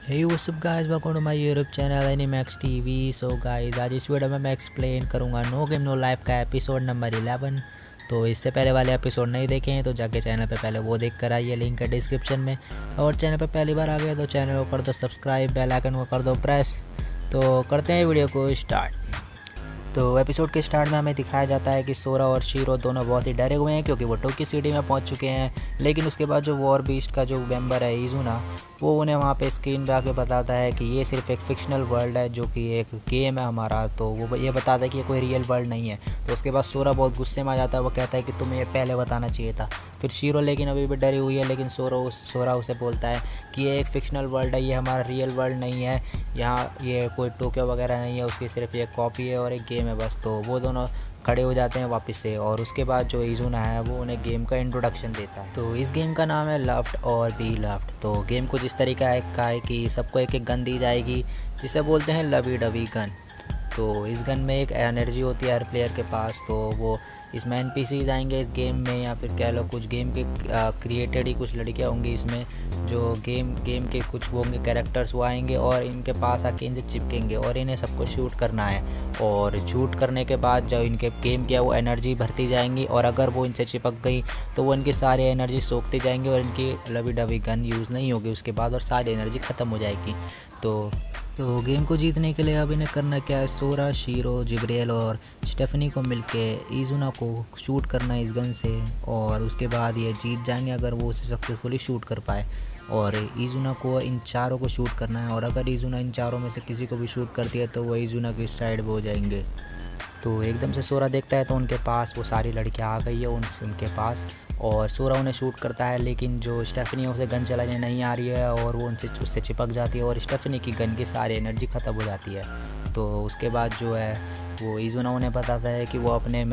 Hey what's up guys, welcome to my YouTube channel Animax TV। So guys आज इस video में मैं explain करूंगा नो गेम नो लाइफ का episode number 11। तो इससे पहले वाले एपिसोड नहीं देखे हैं तो जाके चैनल पे पहले वो देख कर आइए, लिंक है डिस्क्रिप्शन में। और चैनल पे पहली बार आ गया तो चैनल को कर दो सब्सक्राइब, बेल आइकन को कर दो प्रेस। तो करते हैं वीडियो को स्टार्ट। तो एपिसोड के स्टार्ट में हमें दिखाया जाता है कि सोरा और शीरो दोनों बहुत ही डरे हुए हैं क्योंकि वो टोक्यो सिटी में पहुंच चुके हैं। लेकिन उसके बाद जो वॉर बीस्ट का जो मेंबर है इजुना, वो उन्हें वहां पे स्क्रीन पे आके बताता है कि ये सिर्फ एक फिक्शनल वर्ल्ड है, जो कि एक गेम है हमारा। तो वो ये बताता है कि ये कोई रियल वर्ल्ड नहीं है। तो उसके बाद सोरा बहुत गुस्से में आ जाता है, वो कहता है कि तुम्हें ये पहले बताना चाहिए था। फिर शीरो लेकिन अभी भी डरी हुई है, लेकिन सोरा उसे बोलता है कि ये एक फिक्शनल वर्ल्ड है, ये हमारा रियल वर्ल्ड नहीं है, यहाँ ये कोई टोक्यो वगैरह नहीं है, उसकी सिर्फ ये कॉपी है और एक गेम है बस। तो वो दोनों खड़े हो जाते हैं वापस से। और उसके बाद जो इजुना है वो उन्हें गेम का इंट्रोडक्शन देता है। तो इस गेम का नाम है लव्ड और बी लव्ड। तो गेम कुछ इस तरीका का है कि सबको एक एक गन दी जाएगी जिसे बोलते हैं लवी डवी गन। तो इस गन में एक एनर्जी होती है हर प्लेयर के पास। तो वो इसमें एनपीसीज आएंगे इस गेम में, या फिर कह लो कुछ गेम के क्रिएटेड ही कुछ लड़कियां होंगी इसमें, जो गेम के कुछ वो होंगे कैरेक्टर्स, वो आएंगे और इनके पास आके इनसे चिपकेंगे और इन्हें सबको शूट करना है। और शूट करने के बाद जब इनके गेम किया वो एनर्जी भरती जाएंगी, और अगर वो इनसे चिपक गई तो वो इनकी सारी एनर्जी सोखती जाएंगी और इनकी लवी डवी गन यूज़ नहीं होगी उसके बाद, और सारी एनर्जी ख़त्म हो जाएगी। तो गेम को जीतने के लिए अब इन्हें करना क्या है, सोरा, शीरो, जिब्रियल और स्टेफनी को मिलके इजुना को शूट करना है इस गन से। और उसके बाद ये जीत जाएंगे अगर वो उसे सक्सेसफुली शूट कर पाए। और इजुना को इन चारों को शूट करना है, और अगर इजुना इन चारों में से किसी को भी शूट करती है तो वो इजुना की साइड में हो जाएंगे। तो एकदम से सोरा देखता है तो उनके पास वो सारी लड़कियां आ गई है उनके पास, और सोरा उन्हें शूट करता है। लेकिन जो स्टेफनी है उसे गन चलाने नहीं आ रही है और वो उससे चिपक जाती है और स्टेफनी की गन की सारी एनर्जी ख़त्म हो जाती है। तो उसके बाद जो है वो इजुना उन्हें बताता है कि वो अपने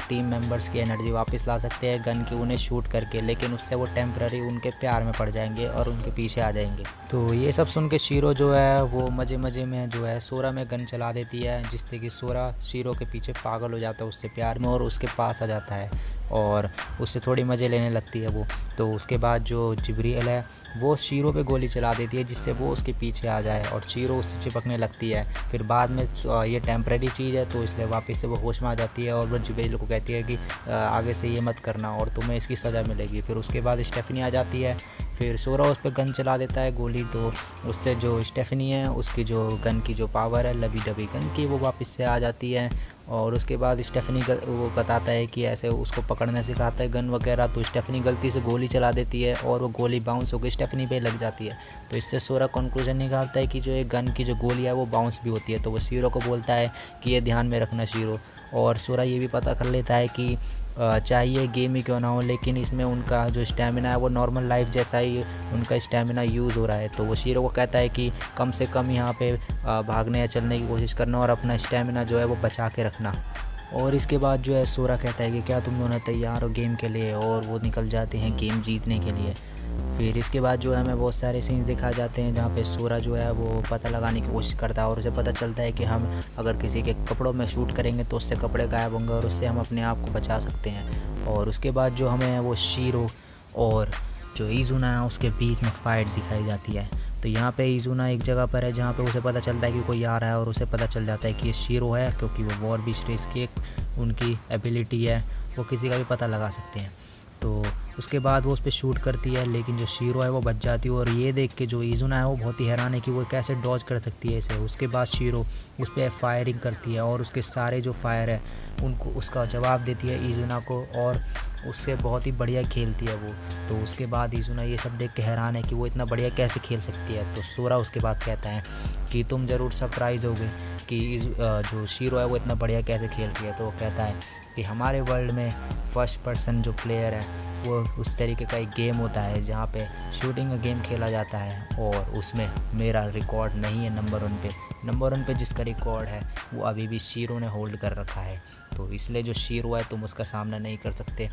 टीम मेंबर्स की एनर्जी वापस ला सकते हैं गन की उन्हें शूट करके, लेकिन उससे वो टेम्पररी उनके प्यार में पड़ जाएंगे और उनके पीछे आ जाएंगे। तो ये सब सुन के शीरो जो है वो मज़े मज़े में जो है सोरा में गन चला देती है, जिससे कि सोरा शीरो के पीछे पागल हो जाता है उससे प्यार में और उसके पास आ जाता है और उससे थोड़ी मज़े लेने लगती है वो। तो उसके बाद जो जिब्रियल है वो शीरो पे गोली चला देती है जिससे वो उसके पीछे आ जाए और शीरो उससे चिपकने लगती है। फिर बाद में ये टेम्परेरी चीज़ है तो इसलिए वापस से वो होश में आ जाती है और वो जिब्रियल को कहती है कि आगे से ये मत करना और तुम्हें इसकी सज़ा मिलेगी। फिर उसके बाद स्टेफनी आ जाती है, फिर सोरा उस पर गन चला देता है गोली, तो उससे जो स्टेफनी है उसकी जो गन की जो पावर है लवी डबी गन की वो वापस से आ जाती है। और उसके बाद स्टेफनी वो बताता है कि ऐसे उसको पकड़ना सिखाता है गन वगैरह, तो स्टेफनी गलती से गोली चला देती है और वो गोली बाउंस होकर स्टेफनी पे लग जाती है। तो इससे सोरा कंक्लूजन निकालता है कि जो एक गन की जो गोली है वो बाउंस भी होती है। तो वो शीरो को बोलता है कि ये ध्यान में रखना शीरो। और सोरा ये भी पता कर लेता है कि चाहिए गेम ही क्यों ना हो, लेकिन इसमें उनका जो स्टैमिना है वो नॉर्मल लाइफ जैसा ही उनका स्टैमिना यूज़ हो रहा है। तो वो शीरो को कहता है कि कम से कम यहाँ पे भागने या चलने की कोशिश करना और अपना स्टैमिना जो है वो बचा के रखना। और इसके बाद जो है सोरा कहता है कि क्या तुम दोनों तैयार हो गेम के लिए, और वो निकल जाते हैं गेम जीतने के लिए। फिर इसके बाद जो है हमें बहुत सारे सीन्स दिखाए जाते हैं जहाँ पे सोरा जो है वो पता लगाने की कोशिश करता है और उसे पता चलता है कि हम अगर किसी के कपड़ों में शूट करेंगे तो उससे कपड़े गायब होंगे और उससे हम अपने आप को बचा सकते हैं। और उसके बाद जो हमें वो शीरो और जो इजुना है उसके बीच में फ़ाइट दिखाई जाती है। तो यहाँ पे इजुना एक जगह पर है जहाँ पे उसे पता चलता है कि कोई आ रहा है और उसे पता चल जाता है कि ये शीरो है, क्योंकि वो वॉर बीस्ट रेस की एक उनकी एबिलिटी है, वो किसी का भी पता लगा सकते हैं। तो उसके बाद वो उस पर शूट करती है, लेकिन जो शीरो है वो बच जाती है और ये देख के जो इजुना है वो बहुत ही हैरान है कि वो कैसे डॉज कर सकती है इसे। उसके बाद शीरो उस पर फायरिंग करती है और उसके सारे जो फायर है उनको उसका जवाब देती है इजुना को, और उससे बहुत ही बढ़िया खेलती है वो। तो उसके बाद इजुना ये सब देख के हैरान है कि वो इतना बढ़िया कैसे खेल सकती है। तो सोरा उसके बाद कहता है कि तुम ज़रूर सरप्राइज़ होगे कि जो शीरो है वो इतना बढ़िया कैसे खेल रही है। तो वो कहता है कि हमारे वर्ल्ड में फर्स्ट पर्सन जो प्लेयर है वो उस तरीके का एक गेम होता है जहाँ पे शूटिंग का गेम खेला जाता है, और उसमें मेरा रिकॉर्ड नहीं है नंबर 1 पे जिसका रिकॉर्ड है वो अभी भी शीरो ने होल्ड कर रखा है। तो इसलिए जो शीरो है तुम उसका सामना नहीं कर सकते,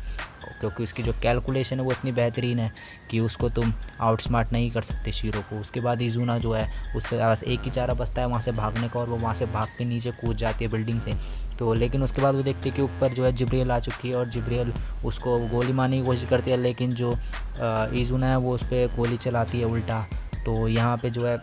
क्योंकि उसकी जो कैलकुलेशन है वो इतनी बेहतरीन है कि उसको तुम आउटस्मार्ट नहीं कर सकते शीरो को। उसके बाद इजुना जो है उससे बस एक ही चारा बचता है वहाँ से भागने का, और वो वहाँ से भाग के नीचे कूद जाती है बिल्डिंग से। तो लेकिन उसके बाद वो देखते हैं कि ऊपर जो है जिब्रियल आ चुकी है और जिब्रियल उसको गोली मारने की कोशिश करती है, लेकिन जो इजुना है वो उस पर गोली चलाती है उल्टा। तो यहाँ पे जो है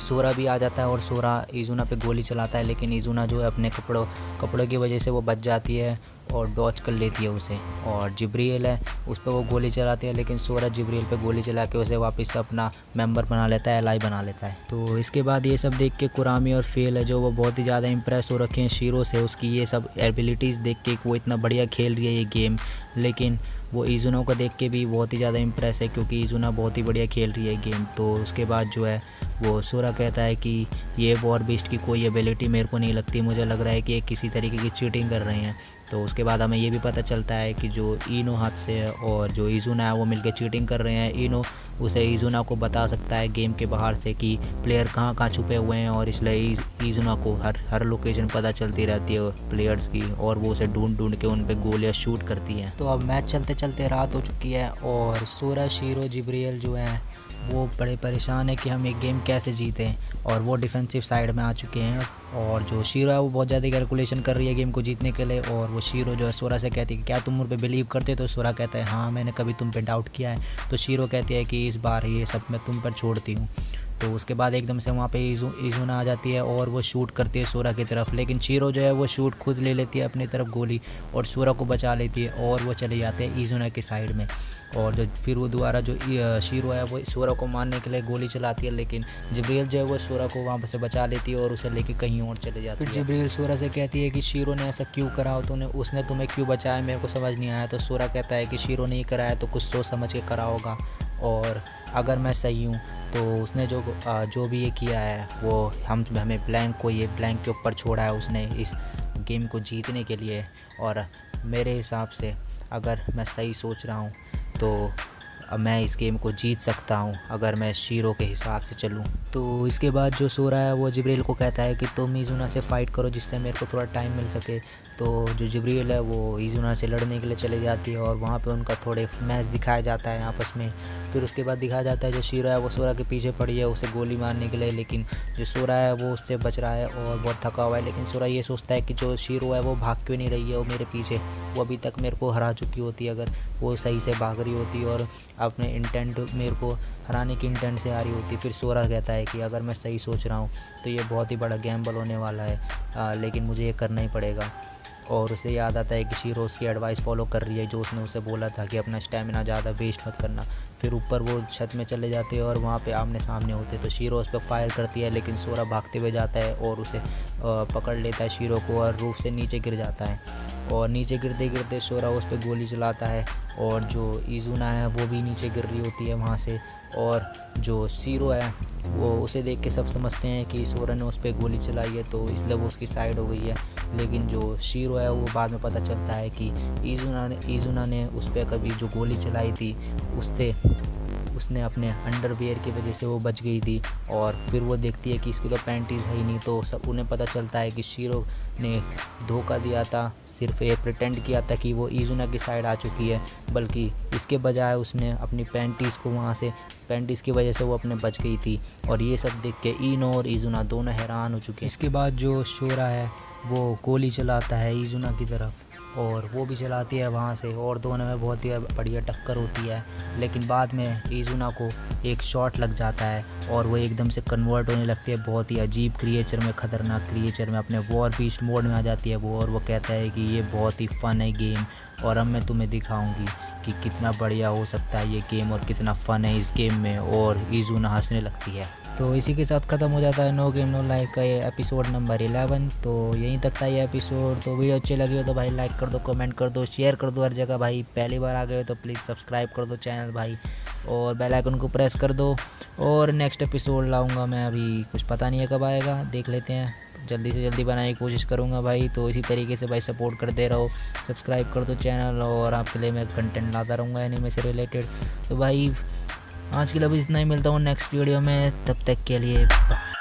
सोरा भी आ जाता है और सोरा इजुना पे गोली चलाता है, लेकिन इजुना जो है अपने कपड़ों की वजह से वो बच जाती है और डॉच कर लेती है उसे। और जिब्रील है उस पर वो गोली चलाती है, लेकिन सोरा जिब्रील पे गोली चला के उसे वापस अपना मेंबर बना लेता है, एलाई बना लेता है। तो इसके बाद ये सब देख के कुरामी और फेल है जो वो बहुत ही ज़्यादा इंप्रेस हो रखे हैं शीरो से, उसकी ये सब एबिलिटीज़ देख के वो इतना बढ़िया खेल रही है ये गेम। लेकिन वो इजुना को देख के भी बहुत ही ज़्यादा इंप्रेस है क्योंकि इजुना बहुत ही बढ़िया खेल रही है गेम। तो उसके बाद जो है वो सोरा कहता है कि ये वॉर बीस्ट की कोई एबिलिटी मेरे को नहीं लगती, मुझे लग रहा है कि ये किसी तरीके की चीटिंग कर रहे हैं। तो उसके बाद हमें ये भी पता चलता है कि जो इनो हाथ से है और जो इजुना है वो मिलकर चीटिंग कर रहे हैं। इनो उसे इजुना को बता सकता है गेम के बाहर से कि प्लेयर कहाँ कहाँ छुपे हुए हैं, और इसलिए इजुना को हर लोकेशन पता चलती रहती है प्लेयर्स की, और वो उसे ढूंढ के उन पे गोलियां शूट करती हैं। तो अब मैच चलते चलते रात हो चुकी है और सोरा, शीरो, जिब्रील जो है वो बड़े परेशान है कि हम एक गेम कैसे जीतें, और वो डिफेंसिव साइड में आ चुके हैं। और जो शीरो है वो बहुत ज़्यादा कैलकुलेशन कर रही है गेम को जीतने के लिए, और वो शीरो जो है सोरा से कहती है कि क्या तुम मुझ पे बिलीव करते हो? तो सोरा कहता है हाँ, मैंने कभी तुम पे डाउट किया है। तो शीरो कहती है कि इस बार ये सब मैं तुम पर छोड़ती हूँ। तो उसके बाद एकदम से वहाँ पे इजुना आ जाती है और वो शूट करती है सोरा की तरफ, लेकिन शीरो जो है वो शूट खुद ले लेती है अपनी तरफ गोली और सोरा को बचा लेती है, और वो चले जाते हैं इजुना के साइड में। और जो फिर वो दोबारा जो शीरो है वो सोरा को मारने के लिए गोली चलाती है, लेकिन जिब्रील जो है वो सोरा को वहाँ से बचा लेती है और उसे लेके कहीं और चले जाती है। फिर जिब्रील सोरा से कहती है कि शीरो ने ऐसा क्यों करा, उसने तुम्हें क्यों बचाया, मेरे को समझ नहीं आया। तो सोरा कहता है कि शीरो नहीं कराया तो कुछ सोच समझ के करा होगा, और अगर मैं सही हूँ तो उसने जो भी ये किया है वो हमें ये ब्लैंक के ऊपर छोड़ा है उसने इस गेम को जीतने के लिए। और मेरे हिसाब से अगर मैं सही सोच रहा हूँ तो मैं इस गेम को जीत सकता हूँ अगर मैं शीरो के हिसाब से चलूँ। तो इसके बाद जो सोरा है वो जिब्रील को कहता है कि तुम इजुना से फ़ाइट करो जिससे मेरे को थोड़ा टाइम मिल सके। तो जो जिब्रील है वो इजुना से लड़ने के लिए चले जाती है और वहाँ पे उनका थोड़े मैच दिखाया जाता है आपस में। फिर उसके बाद दिखाया जाता है जो शीरो है वो सोरा के पीछे पड़ी है उसे गोली मारने के लिए, लेकिन जो सोरा है वो उससे बच रहा है और बहुत थका हुआ है। लेकिन सोरा ये सोचता है कि जो शीरो है वो भाग क्यों नहीं रही है, वो मेरे पीछे, वो अभी तक मेरे को हरा चुकी होती अगर वो सही से भाग रही होती और अपने इंटेंट मेरे को हराने की इंटेंट से आ रही होती। फिर सोरा कहता है कि अगर मैं सही सोच रहा हूँ तो ये बहुत ही बड़ा गैम्बल होने वाला है, लेकिन मुझे ये करना ही पड़ेगा। और उसे याद आता है कि शीरो उसकी एडवाइस फॉलो कर रही है जो उसने उसे बोला था कि अपना स्टेमिना ज़्यादा वेस्ट मत करना। फिर ऊपर वो छत में चले जाते हैं और वहाँ पे आमने सामने होते तो शीरो उस पर फायर करती है, लेकिन सोरा भागते हुए जाता है और उसे पकड़ लेता है शीरो को और रूफ से नीचे गिर जाता है। और नीचे गिरते गिरते सोरा उस पर गोली चलाता है और जो इजुना है वो भी नीचे गिर रही होती है वहाँ से। और जो शीरो है वो उसे देख के सब समझते हैं कि सोरा ने उस पर गोली चलाई है तो इसलिए वो उसकी साइड हो गई है। लेकिन जो शीरो है वो बाद में पता चलता है कि इजुना ने उस पर कभी जो गोली चलाई थी उसने अपने अंडरवियर की वजह से वो बच गई थी। और फिर वो देखती है कि इसकी तो पैंटीज़ है ही नहीं, तो सब उन्हें पता चलता है कि शीरो ने धोखा दिया था, सिर्फ ये प्रिटेंड किया था कि वो इजुना की साइड आ चुकी है, बल्कि इसके बजाय उसने अपनी पैंटीज़ को वहाँ से पैंटीज़ की वजह से वो अपने बच गई थी। और ये सब देख के इनो और इजुना दोनों हैरान हो चुके हैं। इसके बाद जो शोरा है वो गोली चलाता है इजुना की तरफ और वो भी चलाती है वहाँ से और दोनों में बहुत ही बढ़िया टक्कर होती है। लेकिन बाद में इजुना को एक शॉट लग जाता है और वो एकदम से कन्वर्ट होने लगती है बहुत ही अजीब क्रिएचर में, ख़तरनाक क्रिएचर में, अपने वॉर बीस्ट मोड में आ जाती है वो। और वो कहता है कि ये बहुत ही फ़न है गेम और अब मैं तुम्हें दिखाऊंगी कि कितना बढ़िया हो सकता है ये गेम और कितना फ़न है इस गेम में। और इजुना हंसने लगती है। तो इसी के साथ ख़त्म हो जाता है नो गेम नो लाइफ का ये एपिसोड नंबर 11। तो यहीं तक था ये एपिसोड। तो वीडियो अच्छी लगी हो तो भाई लाइक कर दो, कमेंट कर दो, शेयर कर दो हर जगह भाई। पहली बार आ गए हो तो प्लीज़ सब्सक्राइब कर दो चैनल भाई और बेल आइकन को प्रेस कर दो। और नेक्स्ट एपिसोड लाऊंगा मैं, अभी कुछ पता नहीं है कब आएगा, देख लेते हैं, जल्दी से जल्दी बनाने की कोशिश करूँगा भाई। तो इसी तरीके से भाई सपोर्ट करते रहो, सब्सक्राइब कर दो चैनल और आपके लिए मैं कंटेंट लाता रहूँगा एनीमे से रिलेटेड। तो भाई आज के लिए बस इतना ही, मिलता हूँ नेक्स्ट वीडियो में, तब तक के लिए बाय।